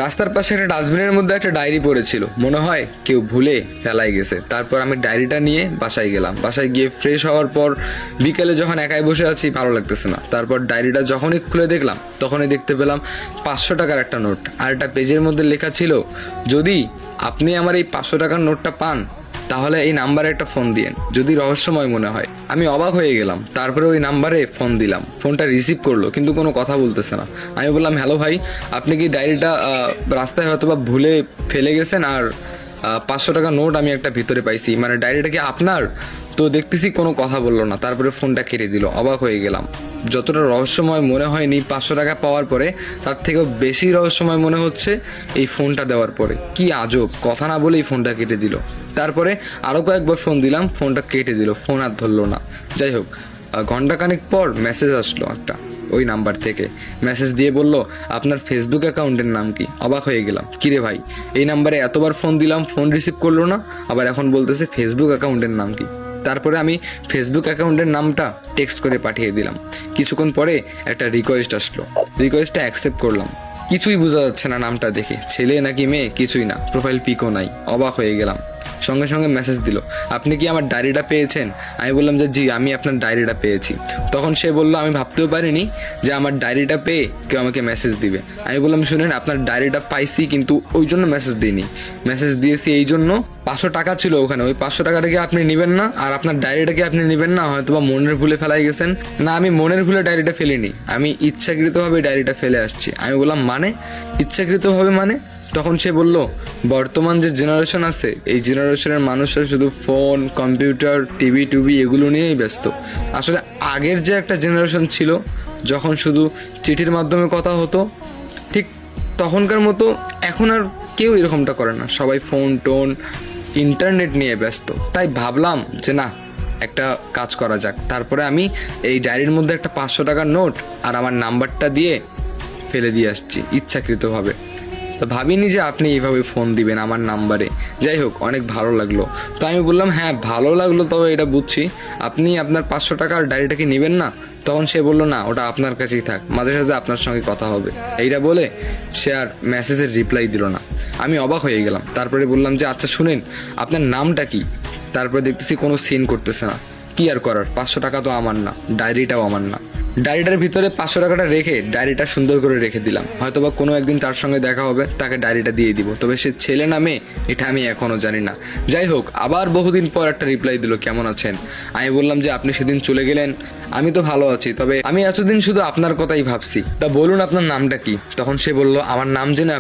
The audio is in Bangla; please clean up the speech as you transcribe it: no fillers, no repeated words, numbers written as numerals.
রাস্তার পাশে একটা ডাস্টবিনের মধ্যে একটা ডায়েরি পড়েছিল, মনে হয় কেউ ভুলে ফেলাই গেছে। তারপর আমি ডায়েরিটা নিয়ে বাসায় গেলাম। বাসায় গিয়ে ফ্রেশ হওয়ার পর বিকেলে যখন একাই বসে আছি, ভালো লাগতেছে না। তারপর ডায়েরিটা যখনই খুলে দেখলাম, তখনই দেখতে পেলাম 500 টাকার একটা নোট। আর একটা পেজের মধ্যে লেখা ছিল, যদি আপনি আমার এই 500 টাকার নোটটা পান তাহলে এই নাম্বারে একটা ফোন দিয়েন, যদি রহস্যময় মনে হয়। আমি অবাক হয়ে গেলাম। তারপরে ওই নাম্বারে ফোন দিলাম। ফোনটা রিসিভ করলো, কিন্তু কোনো কথা বলতেছে না। আমি বললাম, হ্যালো ভাই, আপনি কি ডায়েরিটা রাস্তায় হয়তো বা ভুলে ফেলে গেছেন? আর 500 টাকা নোট আমি একটা ভিতরে পাইছি, মানে ডায়েরিটা কি আপনার? তো দেখতেছি কোনো কথা বললো না। তারপরে ফোনটা কেটে দিল। অবাক হয়ে গেলাম। যতটা রহস্যময় মনে হয়নি 500 টাকা পাওয়ার পরে, তার থেকেও বেশি রহস্যময় মনে হচ্ছে এই ফোনটা দেওয়ার পরে। কি আজব, কথা না বলেই ফোনটা কেটে দিল। তারপরে আরও কয়েকবার ফোন দিলাম, ফোনটা কেটে দিল, ফোন আর ধরলো না। যাই হোক, ঘন্টাখানেক পর মেসেজ আসলো একটা ওই নাম্বার থেকে। মেসেজ দিয়ে বলল, আপনার ফেসবুক অ্যাকাউন্টের নাম কি? অবাক হয়ে গেলাম, কিরে ভাই, এই নাম্বারে এতবার ফোন দিলাম, ফোন রিসিভ করলো না, আবার এখন বলতেছে ফেসবুক অ্যাকাউন্টের নাম কি? তারপরে আমি ফেসবুক অ্যাকাউন্টের নামটা টেক্সট করে পাঠিয়ে দিলাম। কিছুক্ষণ পরে একটা রিকোয়েস্ট আসলো, রিকোয়েস্টটা অ্যাকসেপ্ট করলাম। কিছুই বোঝা যাচ্ছে না নামটা দেখে, ছেলে নাকি মেয়ে কিছুই না, প্রোফাইল পিকও নাই। অবাক হয়ে গেলাম। সঙ্গে সঙ্গে মেসেজ দিল, আপনি কি আমার ডায়েরিটা পেয়েছেন? আমি বললাম যে জি, আমি আপনার ডায়েরিটা পেয়েছি। তখন সে বলল, আমি ভাবতেও পারিনি যে আমার ডায়েরিটা পেয়ে কেউ আমাকে মেসেজ দিবে। আমি বললাম, শুনেন, আপনার ডায়েরিটা পাইছি, কিন্তু ওই জন্য মেসেজ দিইনি। মেসেজ দিয়েছি এই জন্য, 500 টাকা ছিল ওখানে, ওই 500 টাকাটা কি আপনি নেবেন না? আর আপনার ডায়েরিটা কি আপনি নেবেন না? হয়তো বা মনের ভুলে ফেলাই গেছেন। না, আমি মনের ভুলে ডায়েরিটা ফেলিনি, আমি ইচ্ছাকৃতভাবে ডায়েরিটা ফেলে আসছি। আমি বললাম, মানে ইচ্ছাকৃতভাবে মানে? তখন সে বলল, বর্তমান যে জেনারেশন আছে, এই জেনারেশনের মানুষরা শুধু ফোন, কম্পিউটার, টিভি এগুলো নিয়েই ব্যস্ত। আসলে আগের যে একটা জেনারেশন ছিল, যখন শুধু চিঠির মাধ্যমে কথা হতো, ঠিক তখনকার মতো এখন আর কেউ এরকমটা করে না। সবাই ফোন টোন, ইন্টারনেট নিয়ে ব্যস্ত। তাই ভাবলাম যে না, একটা কাজ করা যাক। তারপরে আমি এই ডায়েরির মধ্যে একটা 500 টাকার নোট আর আমার নাম্বারটা দিয়ে ফেলে দিয়ে আসছি ইচ্ছাকৃতভাবে। তো ভাবিনি যে আপনি এইভাবে ফোন দিবেন আমার নাম্বারে। যাই হোক, অনেক ভালো লাগলো। তো আমি বললাম, হ্যাঁ ভালো লাগলো, তবে এটা বুঝছি, আপনি আপনার 500 টাকার ডায়েরিটা কি নেবেন না? তখন সে বললো, না, ওটা আপনার কাছেই থাক, মাঝে সাঝে আপনার সঙ্গে কথা হবে। এইটা বলে সে আর মেসেজের রিপ্লাই দিল না। আমি অবাক হয়ে গেলাম। তারপরে বললাম যে, আচ্ছা শুনেন, আপনার নামটা কি? তারপরে দেখতেছি কোনো সিন করতেছে না। কি আর করার, 500 টাকা তো আমার না, ডায়েরিটাও আমার না। ডায়েরিটার ভিতরে 500 টাকাটা রেখে ডায়েরিটা সুন্দর করে রেখে দিলাম। হয়তোবা কোনো একদিন তার সঙ্গে দেখা হবে, তাকে ডায়েরিটা দিয়ে দিব। তবে সে ছেলে না মেয়ে এটা আমি এখনো জানি না। যাই হোক, আবার বহুদিন পর একটা রিপ্লাই দিল, কেমন আছেন? আমি বললাম যে, আপনি সেদিন চলে গেলেন, আমি তো ভালো আছি, তবে আমি এতদিন শুধু আপনার কথাই ভাবছি। তা বলুন আপনার নামটা কি? তখন সে বলল, আমার নাম জেনে